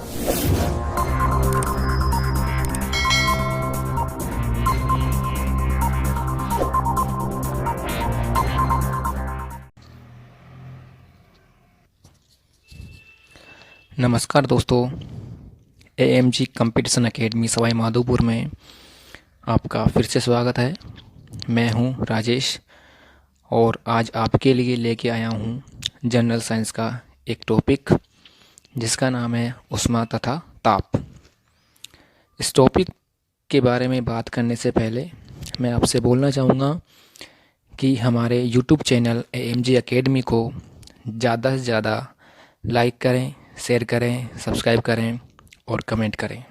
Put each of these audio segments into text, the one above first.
नमस्कार दोस्तों, AMG competition academy Sawai Madhopur में आपका फिर से स्वागत है। मैं हूं राजेश और आज आपके लिए लेके आया हूं जनरल साइंस का एक टॉपिक जिसका नाम है ऊष्मा तथा ताप। इस टॉपिक के बारे में बात करने से पहले मैं आपसे बोलना चाहूँगा कि हमारे यूट्यूब चैनल एएमजी एकेडमी को ज़्यादा से ज़्यादा लाइक करें, शेयर करें, सब्सक्राइब करें और कमेंट करें।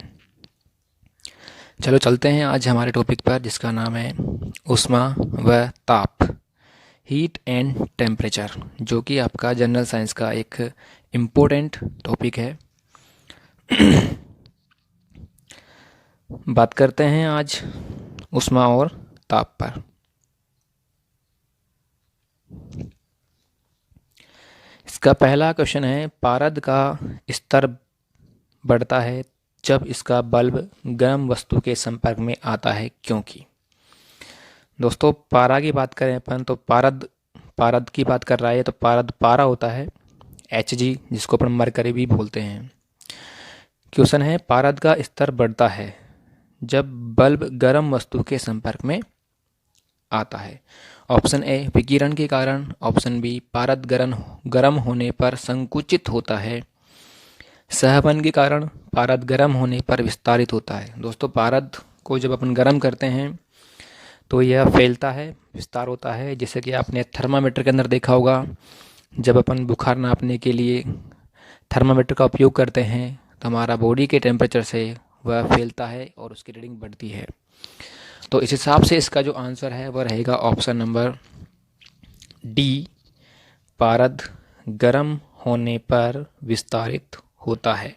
चलो चलते हैं आज हमारे टॉपिक पर जिसका नाम है ऊष्मा व ताप, हीट एंड टेम्परेचर, जो कि आपका जनरल साइंस का एक इम्पोर्टेंट टॉपिक है। बात करते हैं आज ऊष्मा और ताप पर। इसका पहला क्वेश्चन है, पारद का स्तर बढ़ता है जब इसका बल्ब गर्म वस्तु के संपर्क में आता है, क्योंकि। दोस्तों, पारा की बात करें अपन तो पारद की बात कर रहा है तो पारा होता है Hg, जिसको अपन मरकरी भी बोलते हैं। क्वेश्चन है, पारद का स्तर बढ़ता है जब बल्ब गर्म वस्तु के संपर्क में आता है। ऑप्शन ए विकिरण के कारण, ऑप्शन बी पारद गर्म होने पर संकुचित होता है, सहवन के कारण पारद गर्म होने पर विस्तारित होता है। दोस्तों, पारद को जब अपन गर्म करते हैं तो यह फैलता है, विस्तार होता है। जैसे कि आपने थर्मामीटर के अंदर देखा होगा, जब अपन बुखार नापने के लिए थर्मामीटर का उपयोग करते हैं तो हमारा बॉडी के टेम्परेचर से वह फैलता है और उसकी रीडिंग बढ़ती है। तो इस हिसाब से इसका जो आंसर है वह रहेगा ऑप्शन नंबर डी, पारद गर्म होने पर विस्तारित होता है।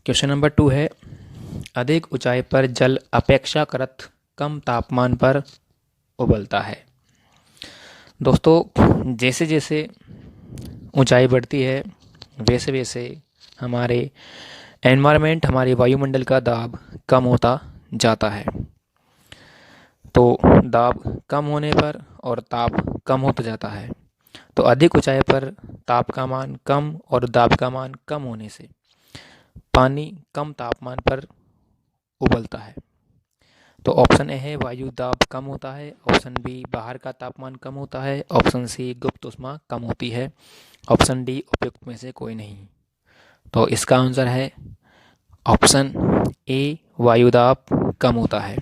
क्वेश्चन नंबर 2 है, अधिक ऊंचाई पर जल अपेक्षाकृत कम तापमान पर उबलता है। दोस्तों, जैसे जैसे ऊंचाई बढ़ती है वैसे वैसे हमारे एनवायरनमेंट, हमारे वायुमंडल का दाब कम होता जाता है। तो दाब कम होने पर और ताप कम होता जाता है। तो अधिक ऊंचाई पर ताप का मान कम और दाब का मान कम होने से पानी कम तापमान पर उबलता है। तो ऑप्शन ए है वायु दाब कम होता है, ऑप्शन बी बाहर का तापमान कम होता है, ऑप्शन सी गुप्त ऊष्मा कम होती है, ऑप्शन डी उपयुक्त में से कोई नहीं। तो इसका आंसर है ऑप्शन ए, वायुदाब कम होता है।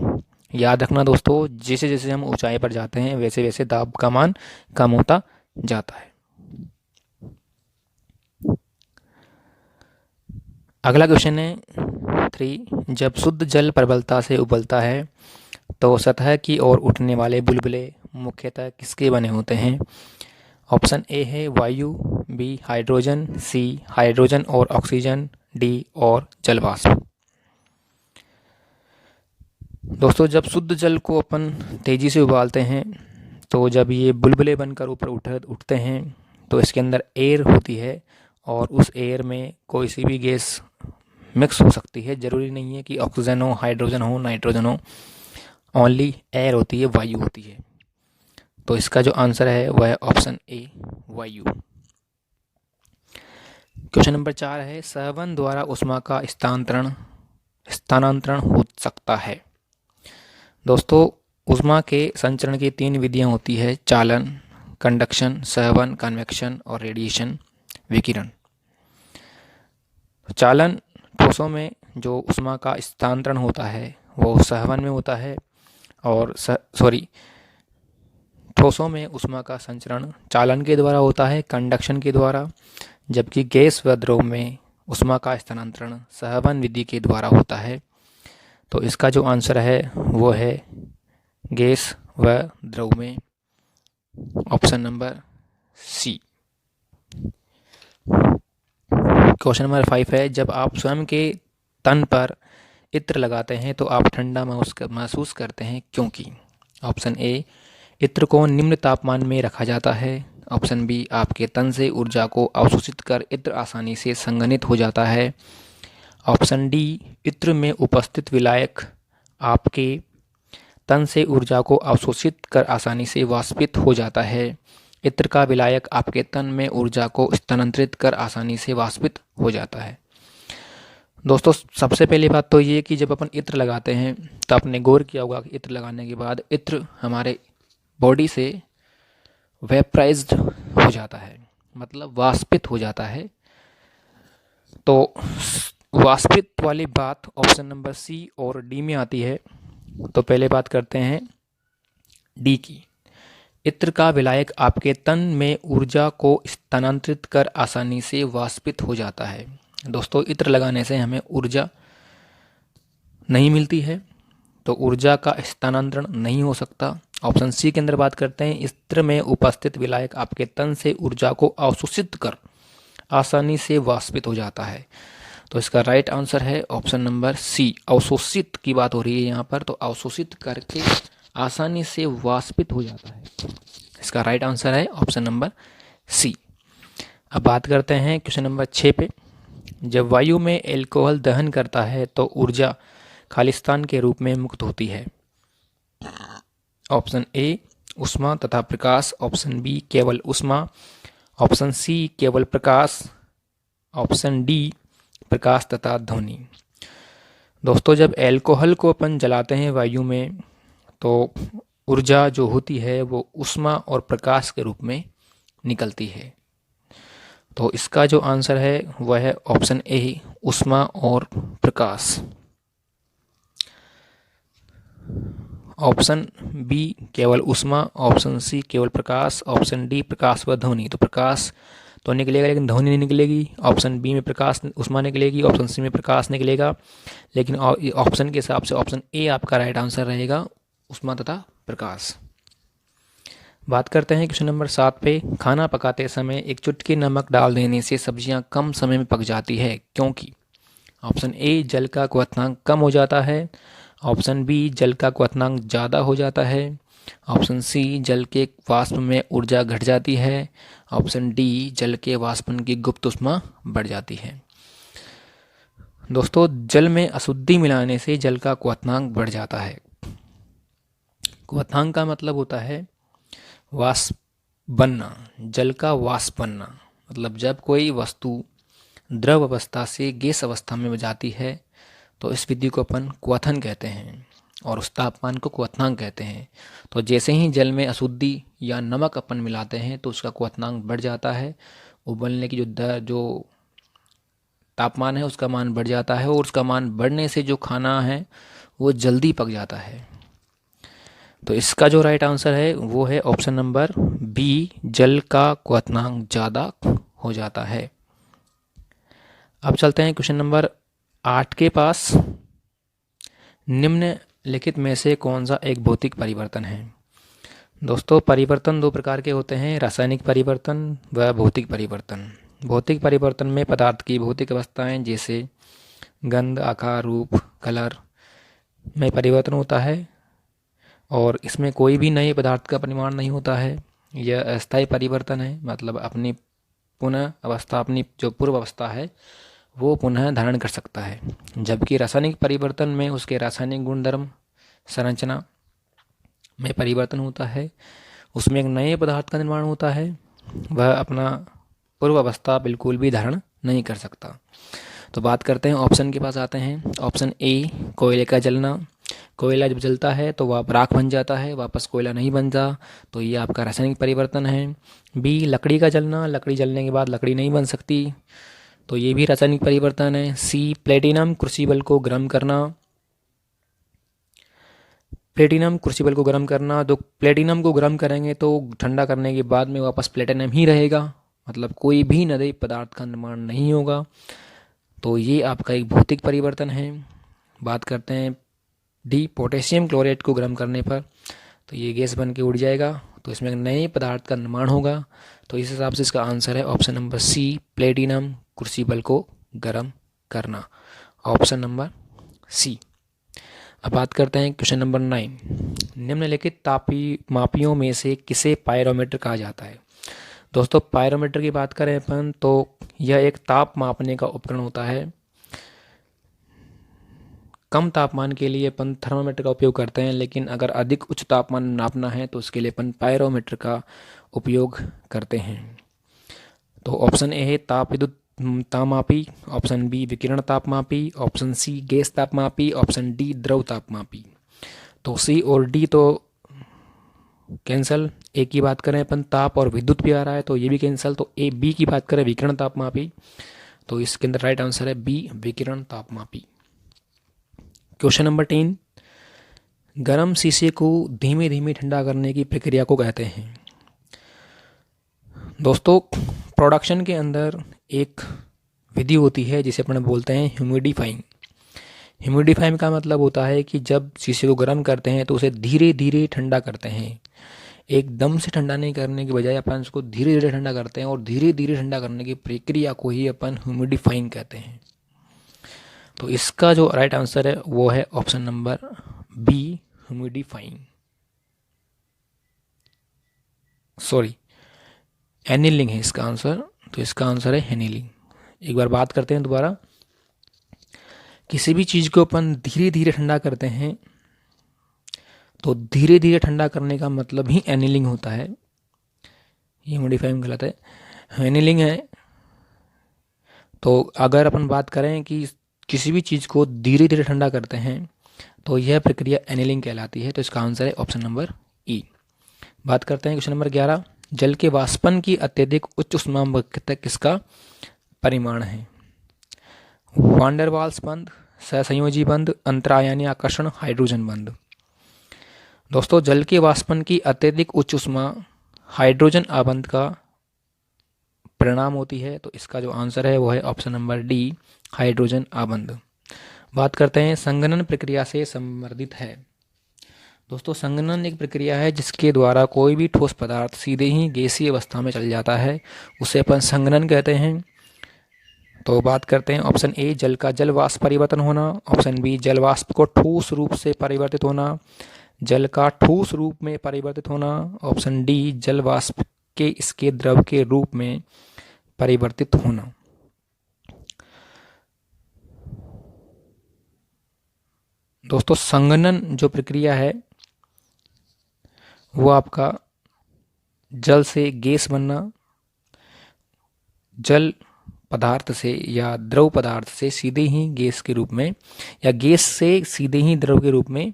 याद रखना दोस्तों, जैसे जैसे हम ऊंचाई पर जाते हैं वैसे वैसे दाब का मान कम होता जाता है। अगला क्वेश्चन है 3, जब शुद्ध जल प्रबलता से उबलता है तो सतह की ओर उठने वाले बुलबुले मुख्यतः किसके बने होते हैं। ऑप्शन ए है वायु, बी हाइड्रोजन, सी हाइड्रोजन और ऑक्सीजन, डी और जलवाष्प। दोस्तों, जब शुद्ध जल को अपन तेज़ी से उबालते हैं तो जब ये बुलबुले बनकर ऊपर उठते हैं तो इसके अंदर एयर होती है और उस एयर में कोई सी भी गैस मिक्स हो सकती है। ज़रूरी नहीं है कि ऑक्सीजन हो, हाइड्रोजन हो, नाइट्रोजन हो, ओनली एयर होती है, वायु होती है। तो इसका जो आंसर है वह है ऑप्शन ए, वायु। क्वेश्चन नंबर 4 है, सहवन द्वारा ऊष्मा का स्थानांतरण हो सकता है। दोस्तों, ऊष्मा के संचरण की 3 विधियां होती है, चालन, कंडक्शन, सहवन, कन्वेक्शन और रेडिएशन, विकिरण। चालन, ठोसों में जो ऊष्मा का स्थानांतरण होता है वो सहवन में होता है, और ठोसों में ऊष्मा का संचरण चालन के द्वारा होता है, कंडक्शन के द्वारा, जबकि गैस व द्रव में ऊष्मा का स्थानांतरण सहवन विधि के द्वारा होता है। तो इसका जो आंसर है वो है गैस व द्रव में, option number C. Question number 5 है, जब आप स्वयं के तन पर इत्र लगाते हैं तो आप ठंडा महसूस करते हैं, क्योंकि। ऑप्शन ए, इत्र को निम्न तापमान में रखा जाता है, ऑप्शन बी, आपके तन से ऊर्जा को अवशोषित कर इत्र आसानी से संघनित हो जाता है। ऑप्शन डी, इत्र में उपस्थित विलायक आपके तन से ऊर्जा को अवशोषित कर आसानी से वाष्पित हो जाता है। इत्र का विलायक आपके तन में ऊर्जा को स्थानांतरित कर आसानी से वाष्पित हो जाता है। दोस्तों, सबसे पहली बात तो ये कि जब अपन इत्र लगाते हैं तो आपने गौर किया होगा कि इत्र लगाने के बाद इत्र हमारे बॉडी से वेपराइज्ड हो जाता है, मतलब वाष्पित हो जाता है। तो वाष्पित वाली बात ऑप्शन नंबर सी और डी में आती है। तो पहले बात करते हैं डी की। इत्र का विलायक आपके तन में ऊर्जा को स्थानांतरित कर आसानी से वाष्पित हो जाता है। दोस्तों, इत्र लगाने से हमें ऊर्जा नहीं मिलती है, तो ऊर्जा का स्थानांतरण नहीं हो सकता। ऑप्शन सी के अंदर बात करते हैं, इत्र में उपस्थित विलायक आपके तन से ऊर्जा को अवशोषित कर आसानी से वाष्पित हो जाता है। तो इसका राइट आंसर है ऑप्शन नंबर सी। अवशोषित की बात हो रही है यहाँ पर, तो अवशोषित करके आसानी से वाष्पित हो जाता है। इसका राइट आंसर है ऑप्शन नंबर सी। अब बात करते हैं क्वेश्चन नंबर 6 पे। जब वायु में एल्कोहल दहन करता है तो ऊर्जा खालिस्तान के रूप में मुक्त होती है। ऑप्शन ए, ऊष्मा तथा प्रकाश। ऑप्शन बी, केवल ऊष्मा। ऑप्शन सी, केवल प्रकाश। ऑप्शन डी, प्रकाश तथा ध्वनि। दोस्तों, जब एल्कोहल को अपन जलाते हैं वायु में तो ऊर्जा जो होती है वो ऊष्मा और प्रकाश के रूप में निकलती है। तो इसका जो आंसर है वह है ऑप्शन ए, ऊष्मा और प्रकाश। ऑप्शन बी, केवल ऊष्मा। ऑप्शन सी, केवल प्रकाश। ऑप्शन डी, प्रकाश व ध्वनि। तो प्रकाश तो निकलेगा लेकिन ध्वनि नहीं निकलेगी। ऑप्शन बी में प्रकाश ऊष्मा निकलेगी, ऑप्शन सी में प्रकाश निकलेगा, लेकिन ऑप्शन के हिसाब से ऑप्शन ए आपका राइट आंसर रहेगा, ऊष्मा तथा प्रकाश। बात करते हैं क्वेश्चन नंबर 7 पे। खाना पकाते समय एक चुटकी नमक डाल देने से सब्जियां कम समय में पक जाती है, क्योंकि? ऑप्शन ए, जल का क्वथनांक कम हो जाता है। ऑप्शन बी, जल का क्वथनांक ज़्यादा हो जाता है। ऑप्शन सी, जल के वाष्प में ऊर्जा घट जाती है। ऑप्शन डी, जल के वाष्पन की गुप्त ऊष्मा बढ़ जाती है। दोस्तों, जल में अशुद्धि मिलाने से जल का क्वथनांक बढ़ जाता है। क्वथनांक का मतलब होता है वाष्प बनना, जल का वाष्प बनना। मतलब जब कोई वस्तु द्रव अवस्था से गैस अवस्था में जाती है तो इस विधि को अपन क्वथन कहते हैं और उस तापमान को क्वथनांक कहते हैं। तो जैसे ही जल में अशुद्धि या नमक अपन मिलाते हैं तो उसका क्वथनांक बढ़ जाता है। उबलने की जो तापमान है उसका मान बढ़ जाता है, और उसका मान बढ़ने से जो खाना है वो जल्दी पक जाता है। तो इसका जो राइट आंसर है वो है ऑप्शन नंबर बी, जल का क्वथनांक ज़्यादा हो जाता है। अब चलते हैं क्वेश्चन नंबर 8 के पास। निम्नलिखित में से कौन सा एक भौतिक परिवर्तन है? दोस्तों, परिवर्तन दो प्रकार के होते हैं, रासायनिक परिवर्तन व भौतिक परिवर्तन। भौतिक परिवर्तन में पदार्थ की भौतिक अवस्थाएं जैसे गंध, आकार, रूप, कलर में परिवर्तन होता है, और इसमें कोई भी नए पदार्थ का परिमाण नहीं होता है। यह अस्थायी परिवर्तन है, मतलब अपनी पुनः अवस्था, अपनी जो पूर्व अवस्था है वो पुनः धारण कर सकता है। जबकि रासायनिक परिवर्तन में उसके रासायनिक गुणधर्म, संरचना में परिवर्तन होता है, उसमें एक नए पदार्थ का निर्माण होता है, वह अपना पूर्व अवस्था बिल्कुल भी धारण नहीं कर सकता। तो बात करते हैं ऑप्शन के पास आते हैं। ऑप्शन ए, कोयले का जलना। कोयला जब जलता है तो वह राख बन जाता है, वापस कोयला नहीं बनता, तो ये आपका रासायनिक परिवर्तन है। बी, लकड़ी का जलना। लकड़ी जलने के बाद लकड़ी नहीं बन सकती, तो ये भी रासायनिक परिवर्तन है। सी, प्लेटिनम क्रूसिबल को गर्म करना। प्लेटिनम क्रूसिबल को गर्म करना, तो प्लेटिनम को गर्म करेंगे तो ठंडा करने के बाद में वापस प्लेटिनम ही रहेगा, मतलब कोई भी नए पदार्थ का निर्माण नहीं होगा। तो ये आपका एक भौतिक परिवर्तन है। बात करते हैं डी, पोटेशियम क्लोराइड को गर्म करने पर तो ये गैस बन के उड़ जाएगा, तो इसमें नए पदार्थ का निर्माण होगा। तो इस हिसाब से इसका आंसर है option number C, platinum crucible को गर्म करना। Option number C. अब बात करते हैं क्वेश्चन नंबर 9। निम्नलिखित मापियों में से किसे पायरोमीटर कहा जाता है? दोस्तों पायरोमीटर की बात करें अपन तो यह एक ताप मापने का उपकरण होता है। कम तापमान के लिए अपन थर्मामीटर का उपयोग करते हैं, लेकिन अगर अधिक उच्च तापमान नापना है तो उसके लिए अपन पायरोमीटर का उपयोग करते हैं। तो ऑप्शन ए है ताप विद्युत तापमापी, ऑप्शन बी विकिरण तापमापी, ऑप्शन सी गैस तापमापी, ऑप्शन डी द्रव तापमापी। तो सी और डी तो कैंसल। ए की बात करें अपन ताप और विद्युत भी आ रहा है तो ये भी कैंसल। तो ए बी की बात करें विकिरण तापमापी, तो इसके अंदर राइट आंसर है बी विकिरण तापमापी। क्वेश्चन नंबर 3, गर्म शीशे को धीमे धीमे ठंडा करने की प्रक्रिया को कहते हैं। दोस्तों प्रोडक्शन के अंदर एक विधि होती है जिसे अपन बोलते हैं ह्यूमिडिफाइंग। ह्यूमिडिफाइंग का मतलब होता है कि जब शीशे को गर्म करते हैं तो उसे धीरे धीरे ठंडा करते हैं। एकदम से ठंडा नहीं करने की बजाय अपन उसको धीरे धीरे ठंडा करते हैं, और धीरे धीरे ठंडा करने की प्रक्रिया को ही अपन ह्यूमिडिफाइंग कहते हैं। तो इसका जो राइट आंसर है वो है option number B humidifying, sorry annealing है इसका आंसर। तो इसका आंसर है एनीलिंग। एक बार बात करते हैं दोबारा। किसी भी चीज़ को अपन धीरे धीरे ठंडा करते हैं तो धीरे धीरे ठंडा करने का मतलब ही एनीलिंग होता है। ये ह्यूमिडिफाइंग गलत है, एनीलिंग है। तो अगर अपन बात करें कि किसी भी चीज़ को धीरे धीरे ठंडा करते हैं तो यह प्रक्रिया एनीलिंग कहलाती है। तो इसका आंसर है ऑप्शन नंबर ई। बात करते हैं क्वेश्चन नंबर 11, जल के वाष्पन की अत्यधिक उच्च उष्मावक्रता किसका परिमाण है? वान डेर वाल्स बंध, सहसंयोजी बंध, अंतरायनी आकर्षण, हाइड्रोजन बंध। दोस्तों जल के वाष्पन की अत्यधिक उच्च उष्मा हाइड्रोजन आबंध का परिणाम होती है। तो इसका जो आंसर है वो है ऑप्शन नंबर डी हाइड्रोजन आबंध। बात करते हैं संघनन प्रक्रिया से संबंधित है। दोस्तों संघनन एक प्रक्रिया है जिसके द्वारा कोई भी ठोस पदार्थ सीधे ही गैसीय अवस्था में चल जाता है, उसे अपन संघनन कहते हैं। तो बात करते हैं ऑप्शन ए जल का जल वाष्प परिवर्तन होना, ऑप्शन बी जल वाष्प को ठोस रूप से परिवर्तित होना, जल का ठोस रूप में परिवर्तित होना, ऑप्शन डी जल वाष्प के इसके द्रव के रूप में परिवर्तित होना। दोस्तों संघनन जो प्रक्रिया है वो आपका जल से गैस बनना, जल पदार्थ से या द्रव पदार्थ से सीधे ही गैस के रूप में या गैस से सीधे ही द्रव के रूप में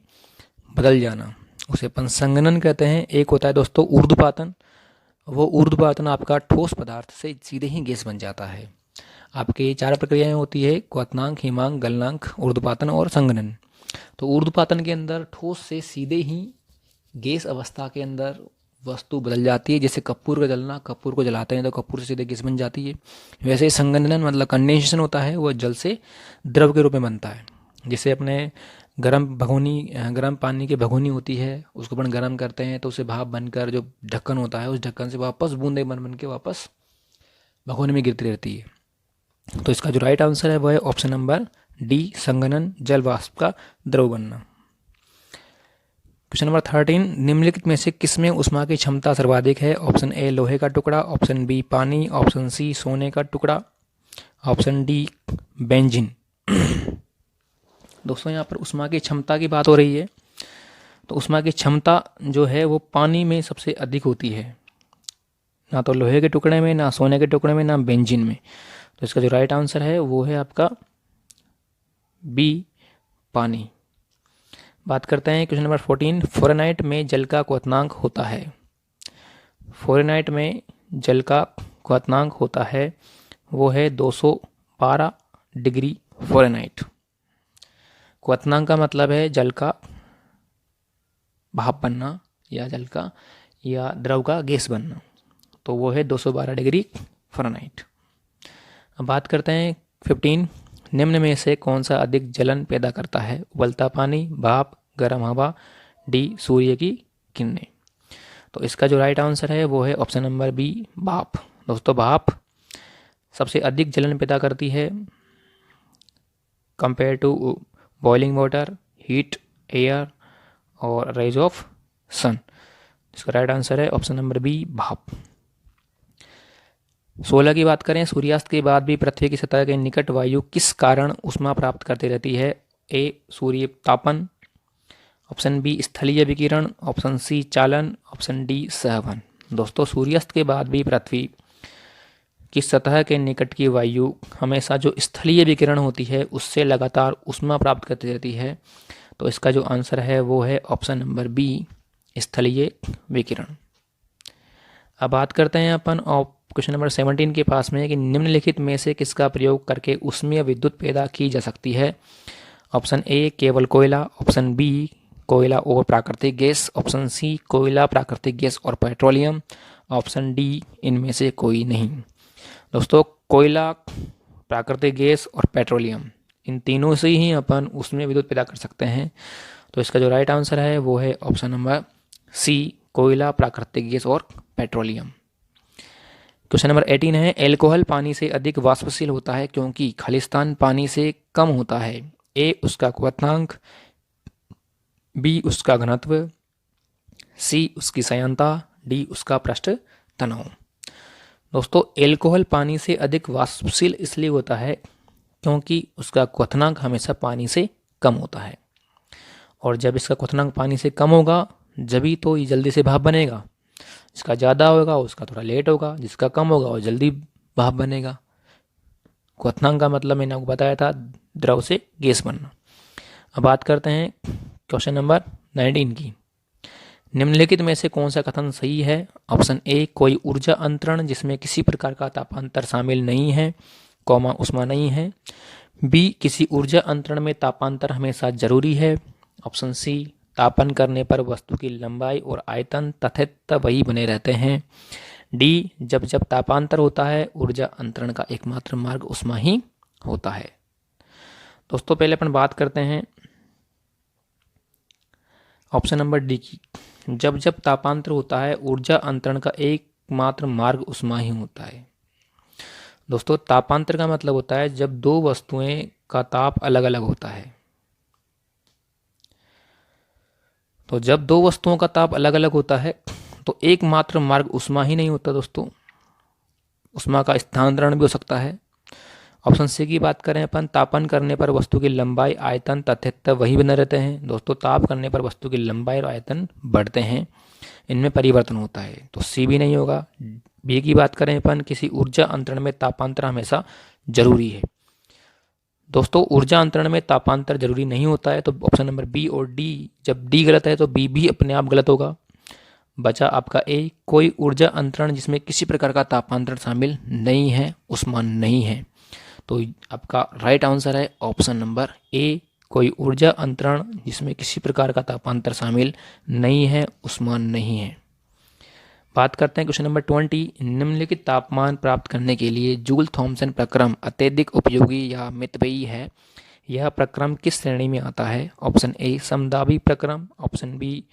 बदल जाना, उसे अपन संघनन कहते हैं। एक होता है दोस्तों ऊर्ध्वपातन, वो ऊर्ध्वपातन आपका ठोस पदार्थ से सीधे ही गैस बन जाता है। आपके 4 प्रक्रियाएं होती है, क्वथनांक, हिमांक, गलनांक, ऊर्ध्वपातन और संघनन। तो ऊर्ध्वपातन के अंदर ठोस से सीधे ही गैस अवस्था के अंदर वस्तु बदल जाती है। जैसे कपूर का जलना, कपूर को जलाते हैं तो कपूर से सीधे गैस बन जाती है। वैसे संघनन मतलब कंडेंसेशन होता है, वह जल से द्रव के रूप में बनता है। जैसे अपने गर्म पानी की भगोनी होती है, उसको अपन गर्म करते हैं तो उसे भाप बनकर जो ढक्कन होता है उस ढक्कन से वापस बूंदे बन बन के वापस भगोनी में गिरती रहती है। तो इसका जो राइट आंसर है वह है ऑप्शन नंबर डी संघनन, जल वाष्प का द्रव बनना। क्वेश्चन नंबर 13, निम्नलिखित में से किसमें उष्मा की क्षमता सर्वाधिक है? ऑप्शन ए लोहे का टुकड़ा, ऑप्शन बी पानी, ऑप्शन सी सोने का टुकड़ा, ऑप्शन डी बेंजीन। दोस्तों यहाँ पर उष्मा की क्षमता की बात हो रही है, तो उष्मा की क्षमता जो है वो पानी में सबसे अधिक होती है, ना तो लोहे के टुकड़े में, ना सोने के टुकड़े में, ना बेंजीन में। तो इसका जो राइट आंसर है वो है आपका बी पानी। बात करते हैं क्वेश्चन नंबर 14, फ़ारेनहाइट में जल का क्वथनांक होता है। फ़ारेनहाइट में जल का क्वथनांक होता है वो है 212 डिग्री फ़ारेनहाइट। क्वथनांक का मतलब है जल का भाप बनना या जल का या द्रव का गैस बनना, तो वो है 212 डिग्री फ़ारेनहाइट। अब बात करते हैं 15, निम्न में से कौन सा अधिक जलन पैदा करता है? उबलता पानी, भाप, गर्म हवा, डी सूर्य की किरणें। तो इसका जो राइट आंसर है वो है ऑप्शन नंबर बी भाप। दोस्तों भाप सबसे अधिक जलन पैदा करती है compare to boiling water, heat, air और रेज ऑफ सन। इसका राइट आंसर है ऑप्शन नंबर बी भाप। 16 की बात करें, सूर्यास्त के बाद भी पृथ्वी की सतह के निकट वायु किस कारण ऊष्मा प्राप्त करती रहती है? ए सूर्य तापन, ऑप्शन बी स्थलीय विकिरण, ऑप्शन सी चालन, ऑप्शन डी सहवन। दोस्तों, सूर्यास्त के बाद भी पृथ्वी की सतह के निकट की वायु हमेशा जो स्थलीय विकिरण होती है उससे लगातार ऊष्मा प्राप्त करती रहती है। तो इसका जो आंसर है वो है ऑप्शन नंबर बी, स्थलीय विकिरण। अब बात करते हैं अपन क्वेश्चन नंबर 17 के पास में कि निम्नलिखित में से किसका प्रयोग करके ऊष्मीय विद्युत पैदा की जा सकती है? ऑप्शन ए केवल कोयला, ऑप्शन बी कोयला और प्राकृतिक गैस, ऑप्शन सी कोयला, प्राकृतिक गैस और पेट्रोलियम, ऑप्शन डी इनमें से कोई नहीं। दोस्तों, कोयला, प्राकृतिक गैस और पेट्रोलियम, इन तीनों से ही अपन उसमें विद्युत पैदा कर सकते हैं। तो इसका जो राइट आंसर है वो है ऑप्शन नंबर सी, कोयला, प्राकृतिक गैस और पेट्रोलियम। क्वेश्चन नंबर 18 है, एल्कोहल पानी से अधिक वाष्पशील होता है क्योंकि खालिस्तान पानी से कम होता है। ए उसका क्वथनांक, बी उसका घनत्व, सी उसकी संयंत्रता, डी उसका पृष्ठ तनाव। दोस्तों, एल्कोहल पानी से अधिक वाष्पशील इसलिए होता है क्योंकि उसका क्वथनांक हमेशा पानी से कम होता है, और जब इसका क्वथनांक पानी से कम होगा जभी तो ये जल्दी से भाप बनेगा। जिसका ज़्यादा होगा उसका थोड़ा लेट होगा, जिसका कम होगा वो जल्दी भाप बनेगा। क्वथनांक का मतलब मैंने आपको बताया था, द्रव से गैस बनना। अब बात करते हैं क्वेश्चन नंबर 19 की। निम्नलिखित में से कौन सा कथन सही है? ऑप्शन ए कोई ऊर्जा अंतरण जिसमें किसी प्रकार का तापांतर शामिल नहीं है, कौमा ऊष्मा नहीं है। बी किसी ऊर्जा अंतरण में तापांतर हमेशा जरूरी है। ऑप्शन सी तापन करने पर वस्तु की लंबाई और आयतन तथैत वही बने रहते हैं। डी जब जब तापांतर होता है ऊर्जा अंतरण का एकमात्र मार्ग ऊष्मा ही होता है। दोस्तों, पहले अपन बात करते हैं ऑप्शन नंबर डी की। जब जब तापांतर होता है ऊर्जा अंतरण का एकमात्र मार्ग ऊष्मा ही होता है। दोस्तों, तापांतर का मतलब होता है जब दो वस्तुएं का ताप अलग अलग होता है। तो जब दो वस्तुओं का ताप अलग अलग होता है तो एकमात्र मार्ग ऊष्मा ही नहीं होता। दोस्तों, ऊष्मा का स्थानांतरण भी हो सकता है। ऑप्शन सी की बात करें अपन, तापन करने पर वस्तु की लंबाई, आयतन तथैत वही बने रहते हैं। दोस्तों, ताप करने पर वस्तु की लंबाई और आयतन बढ़ते हैं, इनमें परिवर्तन होता है, तो सी भी नहीं होगा। बी की बात करें अपन, किसी ऊर्जा अंतरण में तापांतर हमेशा जरूरी है। दोस्तों, ऊर्जा अंतरण में तापांतर जरूरी नहीं होता है, तो ऑप्शन नंबर बी और डी, जब डी गलत है तो बी भी अपने आप गलत होगा। बचा आपका ए, कोई ऊर्जा अंतरण जिसमें किसी प्रकार का तापांतरण शामिल नहीं है, ऊष्मा नहीं है। तो आपका राइट आंसर है ऑप्शन नंबर ए, कोई ऊर्जा अंतरण जिसमें किसी प्रकार का तापांतर शामिल नहीं है, ऊष्मा नहीं है। बात करते हैं क्वेश्चन नंबर 20। निम्नलिखित तापमान प्राप्त करने के लिए जूल थॉमसन प्रक्रम अत्यधिक उपयोगी या मितव्ययी है? यह प्रक्रम किस श्रेणी में आता है? ऑप्शन ए समदाबी प्रक्रम, ऑप्शन बी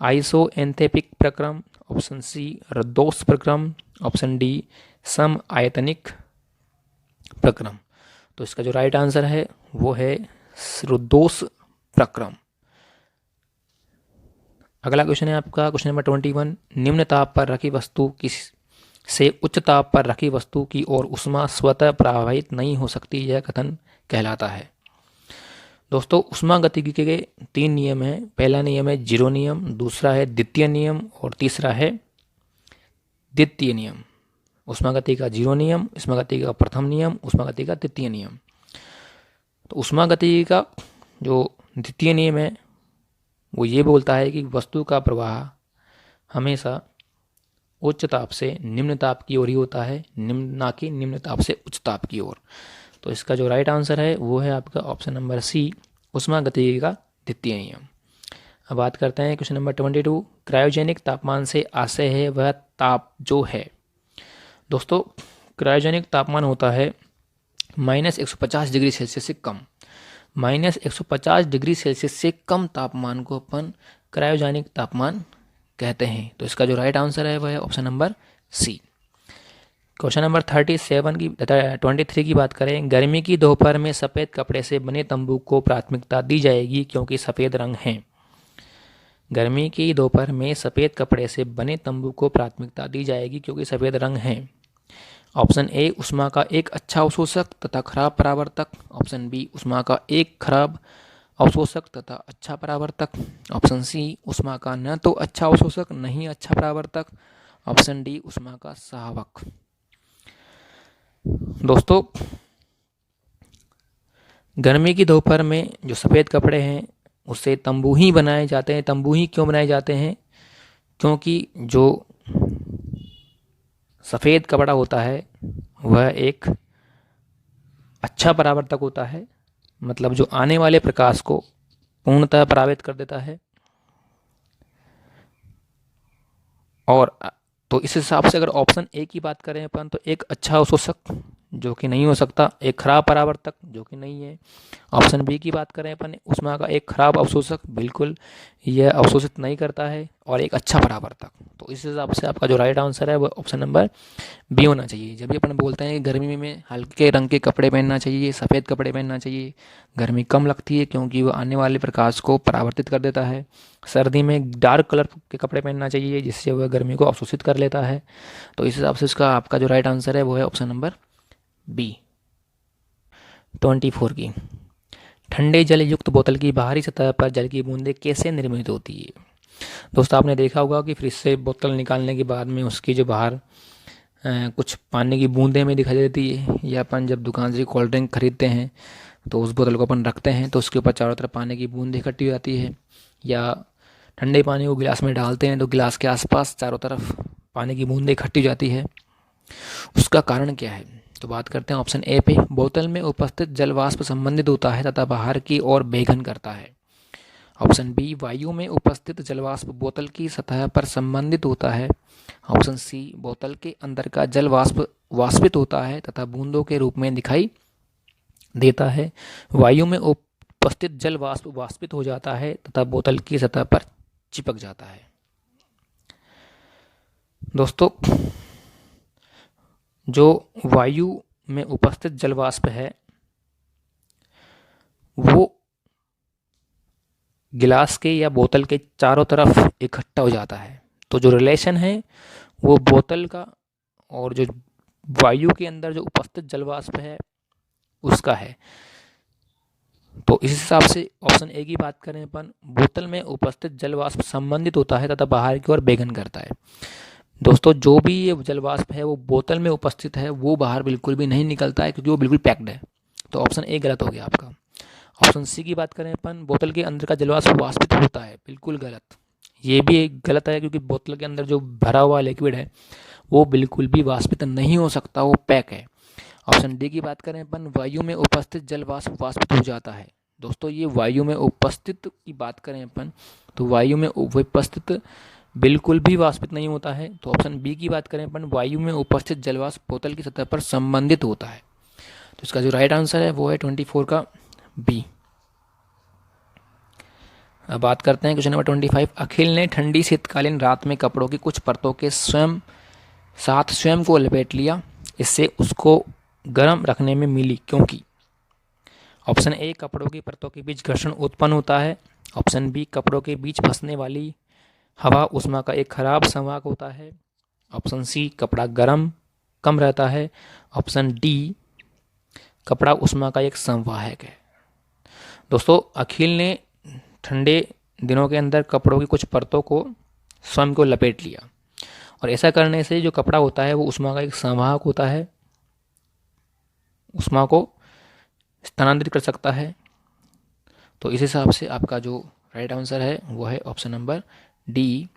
आइसोएंथेपिक प्रक्रम, ऑप्शन सी रद्दोस प्रक्रम, ऑप्शन डी सम आयतनिक प्रक्रम। तो इसका जो राइट आंसर है वो है रद्दोस प्रक्रम। अगला क्वेश्चन है आपका क्वेश्चन नंबर 21। निम्न ताप पर रखी वस्तु से उच्च ताप पर रखी वस्तु की ओर ऊष्मा स्वतः प्रवाहित नहीं हो सकती, यह कथन कहलाता है। दोस्तों, ऊष्मा गतिकी के 3 नियम हैं। पहला नियम है जीरो नियम, दूसरा है द्वितीय नियम और तीसरा है द्वितीय नियम। ऊष्मा गति का जीरो नियम, ऊष्मा गति का प्रथम नियम, ऊष्मा गति का द्वितीय नियम। तो ऊष्मा गति का जो द्वितीय नियम है वो ये बोलता है कि वस्तु का प्रवाह हमेशा उच्च ताप से निम्न ताप की ओर ही होता है, ना कि निम्न ताप से उच्च ताप की ओर। तो इसका जो राइट आंसर है वो है आपका ऑप्शन नंबर सी, ऊष्मा गतिकी का द्वितीय नियम। अब बात करते हैं क्वेश्चन नंबर 22। क्रायोजेनिक तापमान से आशय है वह ताप जो है। दोस्तों, क्रायोजेनिक तापमान होता है -150 डिग्री सेल्सियस से कम। -150 डिग्री सेल्सियस से कम तापमान को अपन क्रायोजेनिक तापमान कहते हैं। तो इसका जो राइट आंसर है वह है option number C. Question number 23 की बात करें। गर्मी की दोपहर में सफ़ेद कपड़े से बने तंबू को प्राथमिकता दी जाएगी क्योंकि सफ़ेद रंग है। गर्मी की दोपहर में सफ़ेद कपड़े से बने तंबू को प्राथमिकता दी जाएगी क्योंकि सफ़ेद रंग है। ऑप्शन ए ऊष्मा का एक अच्छा अवशोषक तथा खराब परावर्तक। ऑप्शन बी ऊष्मा का एक खराब अवशोषक तथा अच्छा परावर्तक। ऑप्शन सी ऊष्मा का न तो अच्छा अवशोषक नहीं अच्छा परावर्तक। ऑप्शन डी ऊष्मा का सहावक। दोस्तों, गर्मी की दोपहर में जो सफ़ेद कपड़े हैं उससे तंबू ही बनाए जाते हैं। तंबू ही क्यों बनाए जाते हैं? क्योंकि जो सफ़ेद कपड़ा होता है वह एक अच्छा परावर्तक होता है, मतलब जो आने वाले प्रकाश को पूर्णतः परावित कर देता है। और तो इस हिसाब से अगर ऑप्शन ए की बात करें अपन, तो एक अच्छा अवशोषक जो कि नहीं हो सकता, एक खराब परावर्तक जो कि नहीं है। ऑप्शन बी की बात करें अपन, ऊष्मा का एक खराब अवशोषक, बिल्कुल यह अवशोषित नहीं करता है। और एक अच्छा परावर्तक, तो इस हिसाब से आपका जो राइट आंसर है वो ऑप्शन नंबर बी होना चाहिए। जब भी अपन बोलते हैं कि गर्मी में हल्के रंग के कपड़े पहनना चाहिए, सफ़ेद कपड़े पहनना चाहिए, गर्मी कम लगती है क्योंकि वो आने वाले प्रकाश को परावर्तित कर देता है। सर्दी में डार्क कलर के कपड़े पहनना चाहिए जिससे वह गर्मी को अवशोषित कर लेता है। तो इस हिसाब से इसका आपका जो राइट आंसर है वो है ऑप्शन नंबर बी। 24 की, ठंडे जल युक्त बोतल की बाहरी सतह पर जल की बूंदें कैसे निर्मित होती है? दोस्तों, आपने देखा होगा कि फ्रिज से बोतल निकालने के बाद में उसकी जो बाहर कुछ पानी की बूंदें में दिखाई देती है, या अपन जब दुकान से कोल्ड ड्रिंक खरीदते हैं तो उस बोतल को अपन रखते हैं तो उसके ऊपर चारों तरफ पानी की बूंदें इकट्ठी हो जाती है। या ठंडे पानी को गिलास में डालते हैं तो गिलास के आसपास चारों तरफ पानी की बूंदें इकट्ठी हो जाती है। उसका कारण क्या है? तो बात करते हैं ऑप्शन ए पे, बोतल में उपस्थित जल वाष्प संबंधित होता है तथा बाहर की ओर वेगन करता है। ऑप्शन बी, वायु में उपस्थित जलवाष्प बोतल की सतह पर संबंधित होता है। ऑप्शन सी, बोतल के अंदर का जल वाष्प वाष्पित होता है तथा बूंदों के रूप में दिखाई देता है। वायु में उपस्थित जल वाष्प वाष्पित हो जाता है तथा बोतल की सतह पर चिपक जाता है। दोस्तों, जो वायु में उपस्थित जल वाष्प है वो गिलास के या बोतल के चारों तरफ इकट्ठा हो जाता है। तो जो रिलेशन है वो बोतल का और जो वायु के अंदर जो उपस्थित जल वाष्प है उसका है। तो इस हिसाब से ऑप्शन ए की बात करें अपन, बोतल में उपस्थित जल वाष्प संबंधित होता है तथा बाहर की ओर वेगन करता है। दोस्तों, जो भी ये जल वाष्प है वो बोतल में उपस्थित है, वो बाहर बिल्कुल भी नहीं निकलता है क्योंकि वो बिल्कुल पैक्ड है। तो ऑप्शन ए गलत हो गया आपका। ऑप्शन सी की बात करें अपन, बोतल के अंदर का जल वाष्प वाष्पित होता है, बिल्कुल गलत। ये भी एक गलत है क्योंकि बोतल के अंदर जो भरा हुआ लिक्विड है वो बिल्कुल भी वाष्पित नहीं हो सकता, वो पैक है। ऑप्शन डी की बात करें अपन, वायु में उपस्थित जल वाष्प वाष्पित हो जाता है। दोस्तों, ये वायु में उपस्थित की बात करें अपन तो वायु में उपस्थित बिल्कुल भी वाष्पित नहीं होता है। तो ऑप्शन बी की बात करें अपन, वायु में उपस्थित जलवाष्प बोतल की सतह पर संबंधित होता है। तो इसका जो राइट आंसर है वो है 24 का बी। अब बात करते हैं क्वेश्चन नंबर 25। अखिल ने ठंडी शीतकालीन रात में कपड़ों की कुछ परतों के साथ स्वयं को लपेट लिया, इससे उसको गर्म रखने में मिली क्योंकि। ऑप्शन ए, कपड़ों की परतों के बीच घर्षण उत्पन्न होता है। ऑप्शन बी, कपड़ों के बीच फंसने वाली हवा उष्मा का एक खराब संवाहक होता है। ऑप्शन सी, कपड़ा गर्म कम रहता है। ऑप्शन डी, कपड़ा उष्मा का एक संवाहक है। दोस्तों, अखिल ने ठंडे दिनों के अंदर कपड़ों की कुछ परतों को स्वयं को लपेट लिया, और ऐसा करने से जो कपड़ा होता है वो उष्मा का एक संवाहक होता है, उष्मा को स्थानांतरित कर सकता है। तो इस हिसाब से आपका जो राइट आंसर है वो है ऑप्शन नंबर डी,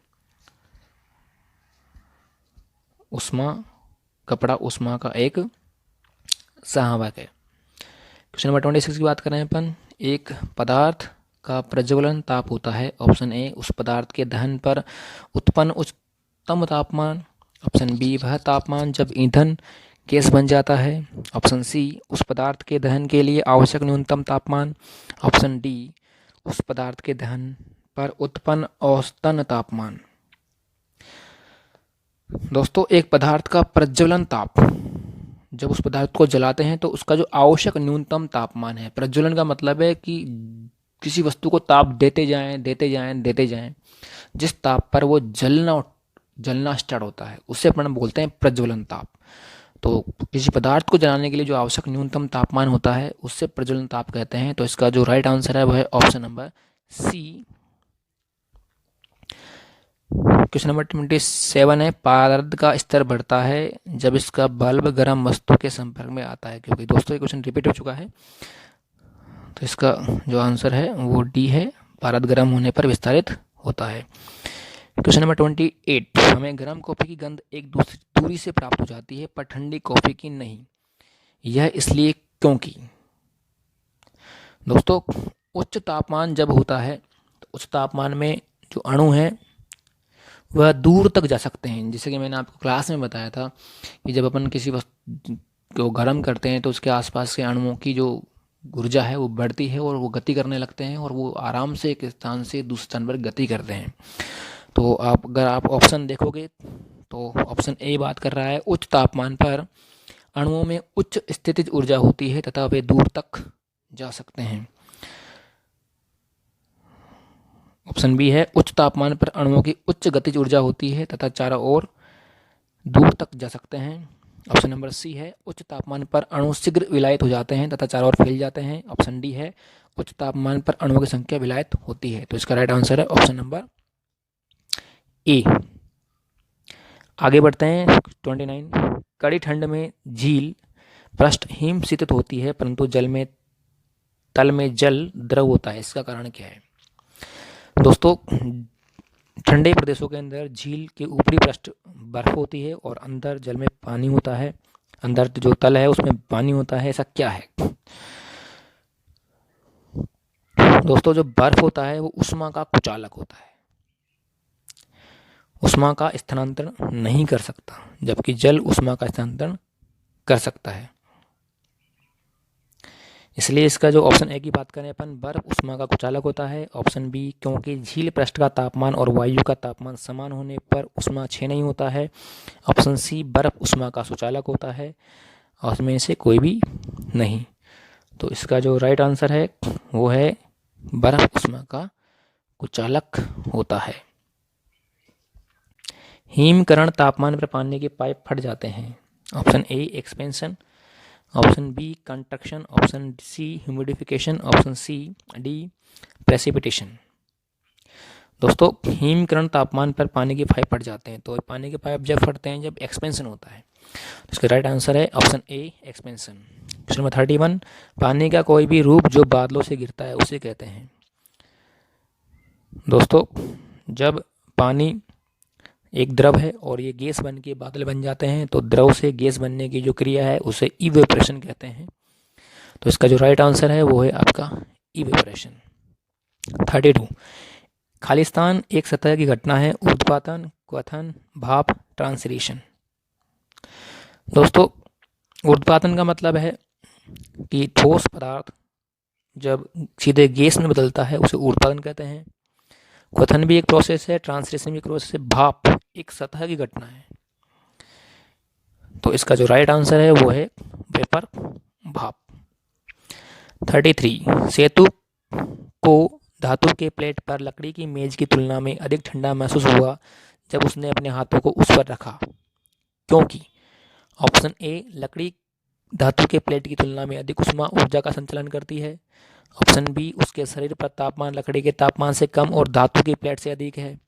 उष्मा, कपड़ा उष्मा का एक संवाहक है। क्वेश्चन नंबर 26 की बात करें अपन, एक पदार्थ का प्रज्वलन ताप होता है। ऑप्शन ए, उस पदार्थ के दहन पर उत्पन्न उच्चतम तापमान। ऑप्शन बी, वह तापमान जब ईंधन गैस बन जाता है। ऑप्शन सी, उस पदार्थ के दहन के लिए आवश्यक न्यूनतम तापमान। ऑप्शन डी, उस पदार्थ के दहन पर उत्पन्न औसतन तापमान। दोस्तों, एक पदार्थ का प्रज्वलन ताप, जब उस पदार्थ को जलाते हैं तो उसका जो आवश्यक न्यूनतम तापमान है, प्रज्वलन का मतलब है कि किसी वस्तु को ताप देते जाएं देते जाएं देते जाएं, जिस ताप पर वो जलना स्टार्ट होता है उसे अपन बोलते हैं प्रज्वलन ताप। तो किसी पदार्थ को जलाने के लिए जो आवश्यक न्यूनतम तापमान होता है उससे प्रज्वलन ताप कहते हैं। तो इसका जो राइट आंसर है वह है option number C. Question number 27 है, पारद का स्तर बढ़ता है जब इसका बल्ब गर्म वस्तु के संपर्क में आता है, क्योंकि दोस्तों ये क्वेश्चन रिपीट हो चुका है। तो इसका जो आंसर है वो डी है, पारद गर्म होने पर विस्तारित होता है। क्वेश्चन नंबर 28, हमें गर्म कॉफ़ी की गंध एक दूरी से प्राप्त हो जाती है पर ठंडी कॉफ़ी की नहीं, यह इसलिए क्योंकि। दोस्तों उच्च तापमान जब होता है तो उच्च तापमान में जो अणु हैं वह दूर तक जा सकते हैं। जैसे कि मैंने आपको क्लास में बताया था कि जब अपन किसी वस्तु को गर्म करते हैं तो उसके आसपास के अणुओं की जो ऊर्जा है वो बढ़ती है और वो गति करने लगते हैं और वो आराम से एक स्थान से दूसरे स्थान पर गति करते हैं। तो अगर आप ऑप्शन देखोगे तो ऑप्शन ए बात कर रहा है उच्च तापमान पर अणुओं में उच्च स्थितिज ऊर्जा होती है तथा वे दूर तक जा सकते हैं। ऑप्शन बी है उच्च तापमान पर अणुओं की उच्च गतिज ऊर्जा होती है तथा चारों ओर दूर तक जा सकते हैं। ऑप्शन नंबर सी है उच्च तापमान पर अणु शीघ्र विलायित हो जाते हैं तथा चारों ओर फैल जाते हैं। ऑप्शन डी है उच्च तापमान पर अणुओं की संख्या विलायित होती है। तो इसका राइट आंसर है ऑप्शन नंबर ए। आगे बढ़ते हैं 29, कड़ी ठंड में झील पृष्ठ हिम शीतित होती है परंतु तल में जल द्रव होता है, इसका कारण क्या है। दोस्तों ठंडे प्रदेशों के अंदर झील के ऊपरी पृष्ठ बर्फ होती है और अंदर जल में पानी होता है, अंदर जो तल है उसमें पानी होता है, ऐसा क्या है। दोस्तों जो बर्फ होता है वो ऊष्मा का कुचालक होता है, ऊष्मा का स्थानांतरण नहीं कर सकता, जबकि जल ऊष्मा का स्थानांतरण कर सकता है। इसलिए इसका जो ऑप्शन ए की बात करें अपन, बर्फ ऊष्मा का कुचालक होता है। ऑप्शन बी क्योंकि झील पृष्ठ का तापमान और वायु का तापमान समान होने पर ऊष्मा क्षय नहीं होता है। ऑप्शन सी बर्फ ऊष्मा का सुचालक होता है, और उसमें से कोई भी नहीं। तो इसका जो राइट आंसर है वो है बर्फ ऊष्मा का कुचालक होता है। हिमकरण तापमान पर पानी के पाइप फट जाते हैं। Option A expansion, option B contraction, option C humidification, option C D precipitation. दोस्तों हिमकरण तापमान पर पानी के पाइप फट जाते हैं, तो पानी के पाइप जब फटते हैं जब एक्सपेंशन होता है। तो इसका राइट आंसर है option A expansion. Question number 31, पानी का कोई भी रूप जो बादलों से गिरता है उसे कहते हैं। दोस्तों जब पानी एक द्रव है और ये गैस बन के बादल बन जाते हैं तो द्रव से गैस बनने की जो क्रिया है उसे इवेपोरेशन कहते हैं। तो इसका जो राइट आंसर है वो है आपका इवेपोरेशन। 32, खालिस्तान एक सतह की घटना है, ऊर्ध्वपातन, क्वथन, भाप, ट्रांसलेशन। दोस्तों ऊर्ध्वपातन का मतलब है कि ठोस पदार्थ जब सीधे गैस में बदलता है उसे ऊर्ध्वपातन कहते हैं। क्वथन भी एक प्रोसेस है, ट्रांसलेशन भी एक प्रोसेस है, भाप एक सतह की घटना है। तो इसका जो राइट आंसर है वो है वेपर, भाप। 33, सेतु को धातु के प्लेट पर लकड़ी की मेज की तुलना में अधिक ठंडा महसूस हुआ जब उसने अपने हाथों को उस पर रखा, क्योंकि। ऑप्शन ए लकड़ी धातु के प्लेट की तुलना में अधिक ऊष्मा ऊर्जा का संचालन करती है। ऑप्शन बी उसके शरीर पर तापमान लकड़ी के तापमान से कम और धातु की प्लेट से अधिक है।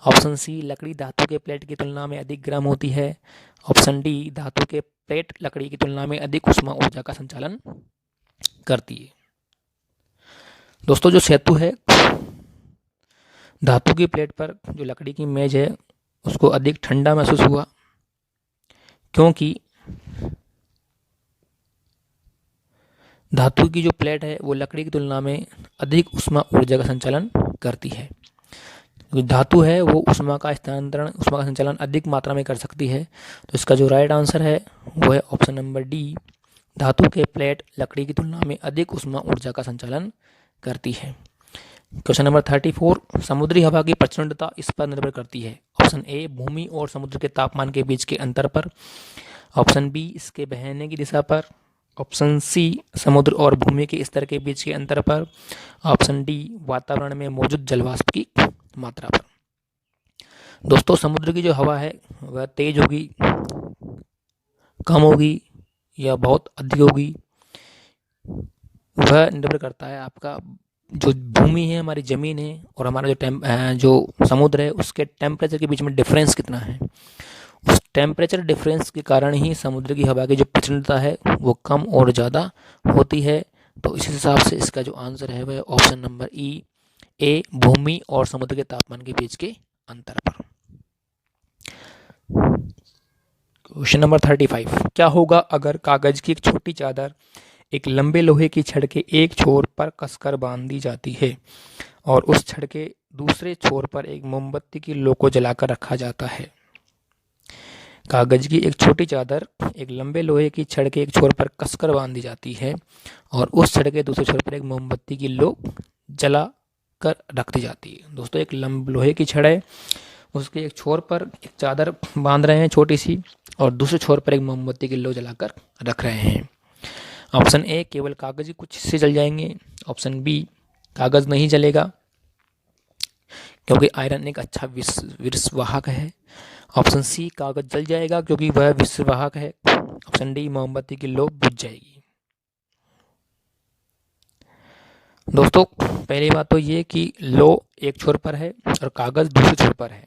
ऑप्शन सी लकड़ी धातु के प्लेट की तुलना में अधिक गर्म होती है। ऑप्शन डी धातु के प्लेट लकड़ी की तुलना में अधिक ऊष्मा ऊर्जा का संचालन करती है। दोस्तों जो सेतु है धातु की प्लेट पर जो लकड़ी की मेज है उसको अधिक ठंडा महसूस हुआ, क्योंकि धातु की जो प्लेट है वो लकड़ी की तुलना में अधिक ऊष्मा ऊर्जा का संचालन करती है। क्योंकि धातु है वो ऊष्मा का स्थानांतरण, ऊष्मा का संचालन अधिक मात्रा में कर सकती है। तो इसका जो राइट आंसर है वो है ऑप्शन नंबर डी, धातु के प्लेट लकड़ी की तुलना में अधिक ऊष्मा ऊर्जा का संचालन करती है। क्वेश्चन नंबर 34, समुद्री हवा की प्रचंडता इस पर निर्भर करती है। ऑप्शन ए भूमि और समुद्र के तापमान के बीच के अंतर पर। ऑप्शन बी इसके बहने की दिशा पर। ऑप्शन सी समुद्र और भूमि के स्तर के बीच के अंतर पर। ऑप्शन डी वातावरण में मौजूद जलवाष्प की मात्रा पर। दोस्तों समुद्र की जो हवा है वह तेज होगी कम होगी या बहुत अधिक होगी, वह निर्भर करता है आपका जो भूमि है, हमारी ज़मीन है, और हमारा जो समुद्र है उसके टेम्परेचर के बीच में डिफरेंस कितना है। उस टेम्परेचर डिफरेंस के कारण ही समुद्र की हवा की जो प्रचंडता है वो कम और ज़्यादा होती है। तो इस हिसाब से इसका जो आंसर है वह ऑप्शन नंबर ई, ए, भूमि और समुद्र के तापमान के बीच के अंतर पर। क्वेश्चन नंबर 35, क्या होगा अगर कागज की एक छोटी चादर एक लंबे लोहे की छड़ के एक छोर पर कसकर बांध दी जाती है और उस छड़ के दूसरे छोर पर एक मोमबत्ती की लो को जलाकर रखा जाता है। कागज की एक छोटी चादर एक लंबे लोहे की छड़ के एक छोर पर कसकर बांध दी जाती है और उस छड़ के दूसरे छोर पर एक मोमबत्ती की लो जला कर रख दी जाती है। दोस्तों, एक लोहे की छड़ है, उसके एक छोर पर एक चादर बांध रहे हैं छोटी सी, और दूसरे छोर पर एक मोमबत्ती की लो जलाकर रख रहे हैं। ऑप्शन ए, केवल कागज के कुछ हिस्से जल जाएंगे। ऑप्शन बी, कागज नहीं जलेगा क्योंकि आयरन एक अच्छा विषवाहक है। ऑप्शन सी, कागज जल जाएगा क्योंकि वह विषवाहक है। ऑप्शन डी, मोमबत्ती की लो बुझ जाएगी। दोस्तों, पहली बात तो ये कि लो एक छोर पर है और कागज दूसरे छोर पर है,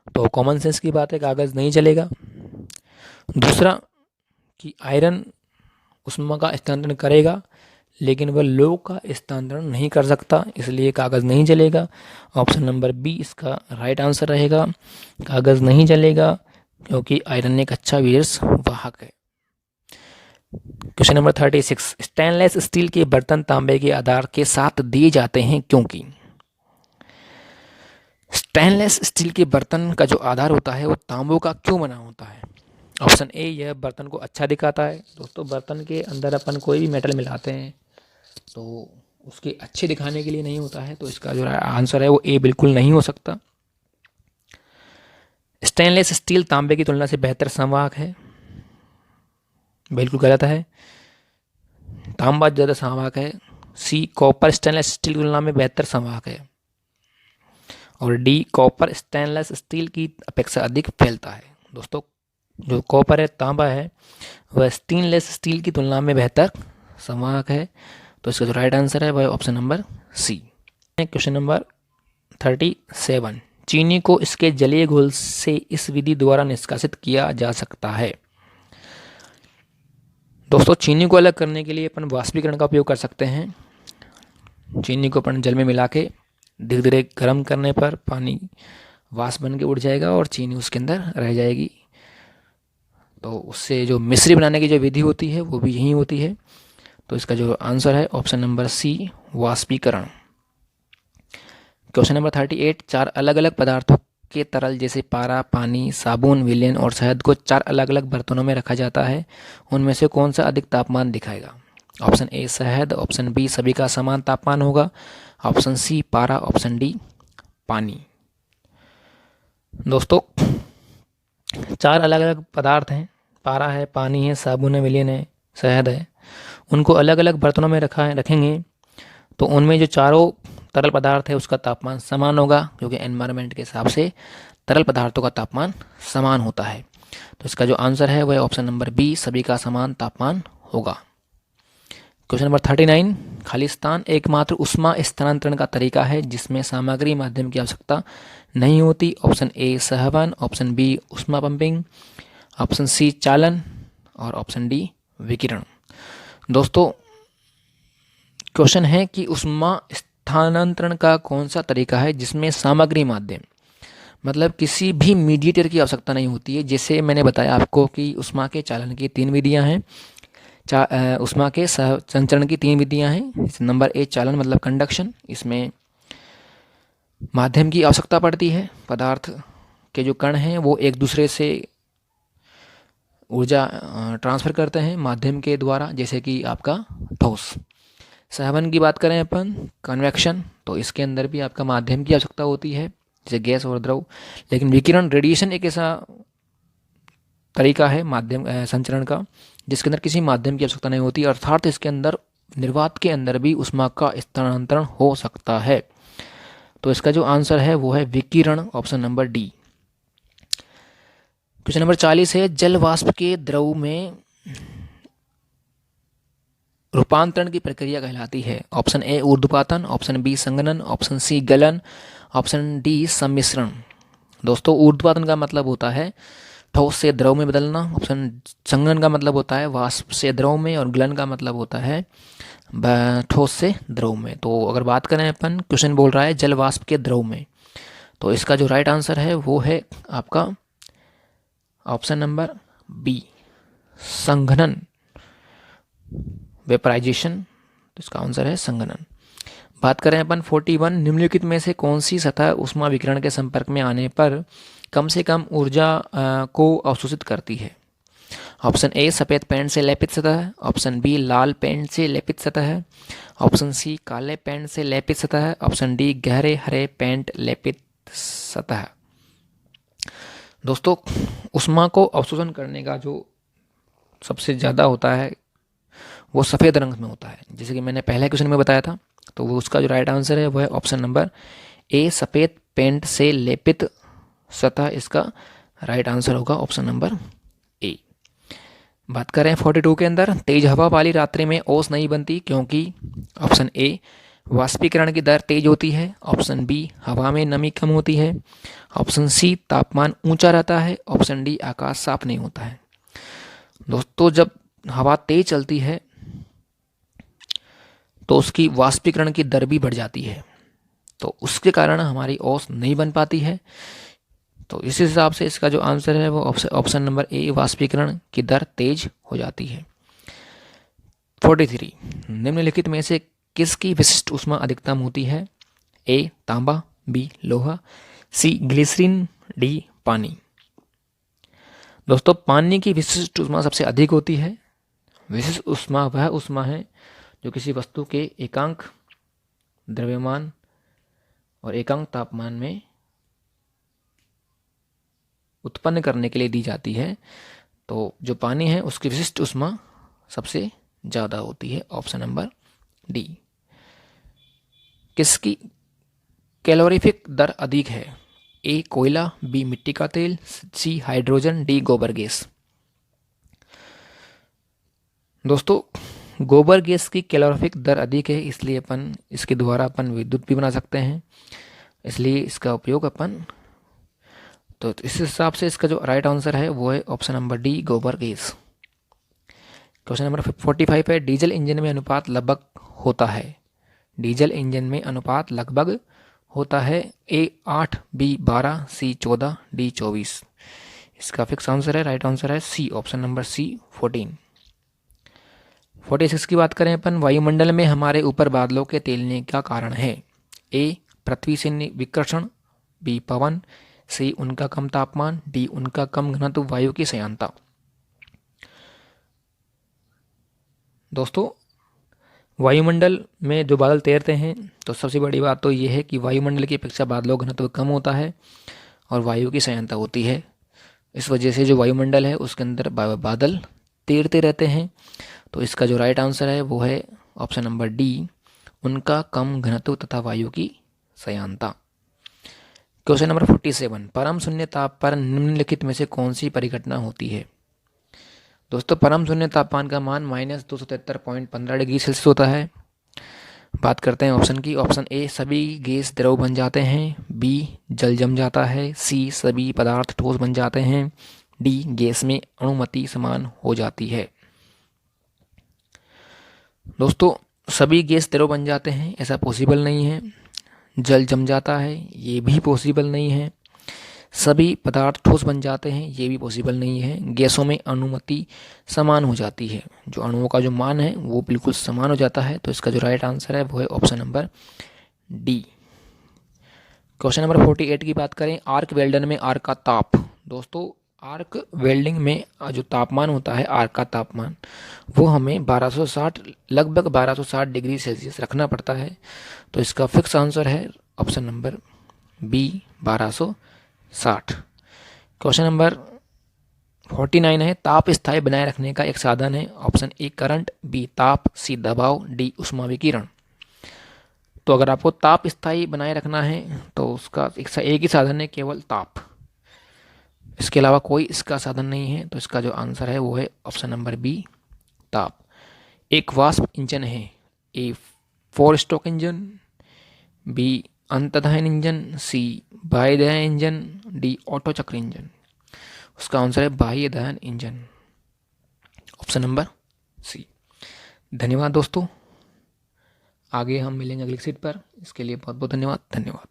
तो कॉमन सेंस की बात है, कागज नहीं जलेगा। दूसरा कि आयरन उष्मा का स्थानांतरण करेगा लेकिन वह लो का स्थानांतरण नहीं कर सकता, इसलिए कागज नहीं जलेगा। ऑप्शन नंबर बी इसका राइट आंसर रहेगा, कागज नहीं जलेगा क्योंकि आयरन एक अच्छा विषवाहक है। क्वेश्चन नंबर 36, स्टेनलेस स्टील के बर्तन तांबे के आधार के साथ दिए जाते हैं क्योंकि। स्टेनलेस स्टील के बर्तन का जो आधार होता है वो तांबों का क्यों बना होता है। ऑप्शन ए, यह बर्तन को अच्छा दिखाता है। दोस्तों, बर्तन के अंदर अपन कोई भी मेटल मिलाते हैं तो उसके अच्छे दिखाने के लिए नहीं होता है, तो इसका जो आंसर है वो ए बिल्कुल नहीं हो सकता। स्टेनलेस स्टील तांबे की तुलना से बेहतर संवाहक है, बिल्कुल गलत है, तांबा ज़्यादा संवाहक है। सी, कॉपर स्टेनलेस स्टील की तुलना में बेहतर संवाहक है। और डी, कॉपर स्टेनलेस स्टील की अपेक्षा अधिक फैलता है। दोस्तों, जो कॉपर है, तांबा है, वह स्टेनलेस स्टील की तुलना में बेहतर संवाहक है, तो इसका जो राइट आंसर है वह option number C. Question number 37, चीनी को इसके जलीय घोल से इस विधि द्वारा निष्कासित किया जा सकता है। दोस्तों, चीनी को अलग करने के लिए अपन वाष्पीकरण का उपयोग कर सकते हैं। चीनी को अपन जल में मिला के धीरे धीरे गर्म करने पर पानी वाष्प बन के उड़ जाएगा और चीनी उसके अंदर रह जाएगी। तो उससे जो मिश्री बनाने की जो विधि होती है वो भी यही होती है, तो इसका जो आंसर है ऑप्शन नंबर सी, वाष्पीकरण। क्वेश्चन नंबर 38, चार अलग अलग पदार्थों के तरल जैसे पारा, पानी, साबुन, विलेन और शहद को चार अलग अलग बर्तनों में रखा जाता है, उनमें से कौन सा अधिक तापमान दिखाएगा। ऑप्शन ए, शहद। ऑप्शन बी, सभी का समान तापमान होगा। ऑप्शन सी, पारा। ऑप्शन डी, पानी। दोस्तों, चार अलग अलग पदार्थ हैं, पारा है, पानी है, साबुन है, विलेन है, शहद है। उनको अलग अलग बर्तनों में रखेंगे तो उनमें जो चारों तरल पदार्थ है उसका तापमान समान होगा, क्योंकि एनवायरनमेंट के हिसाब से तरल पदार्थों का तापमान समान होता है। तो इसका जो आंसर है वह ऑप्शन नंबर बी, सभी का समान तापमान होगा। क्वेश्चन नंबर 39, खालिस्तान एकमात्र ऊष्मा स्थानांतरण का तरीका है जिसमें सामग्री माध्यम की आवश्यकता नहीं होती। ऑप्शन ए, संवहन। ऑप्शन बी, ऊष्मा पंपिंग। ऑप्शन सी, चालन। और ऑप्शन डी, विकिरण। दोस्तों, क्वेश्चन है कि ऊष्मा स्थानांतरण का कौन सा तरीका है जिसमें सामग्री माध्यम, मतलब किसी भी मीडिएटर की आवश्यकता नहीं होती है। जैसे मैंने बताया आपको कि ऊष्मा के चालन की 3 विधियां हैं, ऊष्मा के संचरण की 3 विधियां हैं। नंबर ए, चालन मतलब कंडक्शन, इसमें माध्यम की आवश्यकता पड़ती है। पदार्थ के जो कण हैं वो एक दूसरे से ऊर्जा ट्रांसफ़र करते हैं माध्यम के द्वारा, जैसे कि आपका ठोस। संवहन की बात करें अपन, कन्वेक्शन, तो इसके अंदर भी आपका माध्यम की आवश्यकता होती है, जैसे गैस और द्रव। लेकिन विकिरण, रेडिएशन एक ऐसा तरीका है माध्यम संचरण का जिसके अंदर किसी माध्यम की आवश्यकता नहीं होती, अर्थात इसके अंदर निर्वात के अंदर भी ऊष्मा का स्थानांतरण हो सकता है। तो इसका जो आंसर है वो है विकिरण, option number D. Question number 40 है, जल वाष्प के द्रव में रूपांतरण की प्रक्रिया कहलाती है। ऑप्शन ए ऊर्ध्वपातन, ऑप्शन बी संघनन, ऑप्शन सी गलन, ऑप्शन डी सम्मिश्रण। दोस्तों ऊर्ध्वपातन का मतलब होता है ठोस से द्रव में बदलना, ऑप्शन संघनन का मतलब होता है वाष्प से द्रव में, और गलन का मतलब होता है ठोस से द्रव में। तो अगर बात करें अपन, क्वेश्चन बोल रहा है जल वाष्प के द्रव में, तो इसका जो राइट आंसर है वो है आपका ऑप्शन नंबर बी संघनन, वेपराइजेशन। तो इसका आंसर है संघनन। बात करें अपन 41, निम्नलिखित में से कौन सी सतह ऊष्मा विकिरण के संपर्क में आने पर कम से कम ऊर्जा को अवशोषित करती है। ऑप्शन ए सफ़ेद पेंट से लेपित सतह, ऑप्शन बी लाल पेंट से लेपित सतह, ऑप्शन सी काले पेंट से लेपित सतह, ऑप्शन डी गहरे हरे पेंट लेपित सतह। दोस्तों ऊष्मा को अवशोषण करने का जो सबसे ज़्यादा होता है वो सफ़ेद रंग में होता है, जैसे कि मैंने पहले क्वेश्चन में बताया था। तो वो उसका जो राइट आंसर है वो है ऑप्शन नंबर ए सफ़ेद पेंट से लेपित सतह, इसका राइट आंसर होगा ऑप्शन नंबर ए। बात करें 42 के अंदर, तेज हवा वाली रात्रि में ओस नहीं बनती क्योंकि ऑप्शन ए वाष्पीकरण की दर तेज होती है, ऑप्शन बी हवा में नमी कम होती है, ऑप्शन सी तापमान ऊंचा रहता है, ऑप्शन डी आकाश साफ नहीं होता है। दोस्तों जब हवा तेज चलती है तो उसकी वाष्पीकरण की दर भी बढ़ जाती है, तो उसके कारण हमारी ओस नहीं बन पाती है। तो इस हिसाब से इसका जो आंसर है वो ऑप्शन नंबर ए वाष्पीकरण की दर तेज हो जाती है। 43, निम्नलिखित में से किसकी विशिष्ट ऊष्मा अधिकतम होती है? ए तांबा, बी लोहा, सी ग्लिसरीन, डी पानी। दोस्तों पानी की विशिष्ट ऊष्मा सबसे अधिक होती है। विशिष्ट ऊष्मा वह ऊष्मा है जो किसी वस्तु के एकांक द्रव्यमान और एकांक तापमान में उत्पन्न करने के लिए दी जाती है। तो जो पानी है उसकी विशिष्ट ऊष्मा सबसे ज़्यादा होती है, ऑप्शन नंबर डी। किसकी कैलोरीफिक दर अधिक है? ए कोयला, बी मिट्टी का तेल, सी हाइड्रोजन, डी गोबर गैस। दोस्तों गोबर गैस की कैलोरीफिक दर अधिक है, इसलिए अपन इसके द्वारा अपन विद्युत भी बना सकते हैं, इसलिए इसका उपयोग अपन, तो इस हिसाब से इसका जो राइट आंसर है वो है ऑप्शन नंबर डी गोबर गैस। क्वेश्चन नंबर 45 है, डीजल इंजन में अनुपात लगभग होता है। डीजल इंजन में अनुपात लगभग होता है ए 8, बी 12, सी 14, डी 24। इसका फिक्स आंसर है, राइट आंसर है सी, ऑप्शन नंबर सी 14। 46 की बात करें अपन, वायुमंडल में हमारे ऊपर बादलों के तैरने का कारण है? ए पृथ्वी से विकर्षण, बी पवन, सी उनका कम तापमान, डी उनका कम घनत्व वायु की श्यानता। दोस्तों वायुमंडल में जो बादल तैरते हैं तो सबसे बड़ी बात तो ये है कि वायुमंडल की अपेक्षा बादलों का घनत्व कम होता है और वायु की श्यानता होती है। इस वजह से जो वायुमंडल है उसके अंदर बादल तैरते रहते हैं। तो इसका जो राइट आंसर है वो है ऑप्शन नंबर डी, उनका कम घनत्व तथा वायु की श्यानता। क्वेश्चन नंबर 47, परम शून्य ताप पर निम्नलिखित में से कौन सी परिघटना होती है? दोस्तों परम शून्य तापमान का मान -273.15 डिग्री सेल्सियस होता है। बात करते हैं ऑप्शन की। ऑप्शन ए सभी गैस द्रव बन जाते हैं, बी जल जम जाता है, सी सभी पदार्थ ठोस बन जाते हैं, डी गैस में अणुमति समान हो जाती है। दोस्तों सभी गैस द्रव बन जाते हैं ऐसा पॉसिबल नहीं है, जल जम जाता है ये भी पॉसिबल नहीं है, सभी पदार्थ ठोस बन जाते हैं ये भी पॉसिबल नहीं है, गैसों में अणुमति समान हो जाती है, जो अणुओं का जो मान है वो बिल्कुल समान हो जाता है। तो इसका जो राइट आंसर है वो है option number D. Question number 48 की बात करें, आर्क वेल्डर में आर्क का ताप। दोस्तों आर्क वेल्डिंग में जो तापमान होता है, आर्क का तापमान, वो हमें 1260 लगभग 1260 डिग्री सेल्सियस रखना पड़ता है। तो इसका फिक्स आंसर है option number B 1260। Question number 49 है, ताप स्थायी बनाए रखने का एक साधन है। ऑप्शन ए करंट, बी ताप, सी दबाव, डी ऊष्मा विकिरण। तो अगर आपको ताप स्थायी बनाए रखना है तो उसका एक ही साधन है, केवल ताप। इसके अलावा कोई इसका साधन नहीं है, तो इसका जो आंसर है वो है ऑप्शन नंबर बी, ताप। एक वाष्प इंजन है, ए 4 स्ट्रोक इंजन, बी अंतदहन इंजन, सी बाह्य दहन इंजन, डी ऑटो चक्र इंजन। उसका आंसर है बाह्य दहन इंजन, ऑप्शन नंबर सी। धन्यवाद दोस्तों, आगे हम मिलेंगे अगली सीट पर। इसके लिए बहुत बहुत धन्यवाद।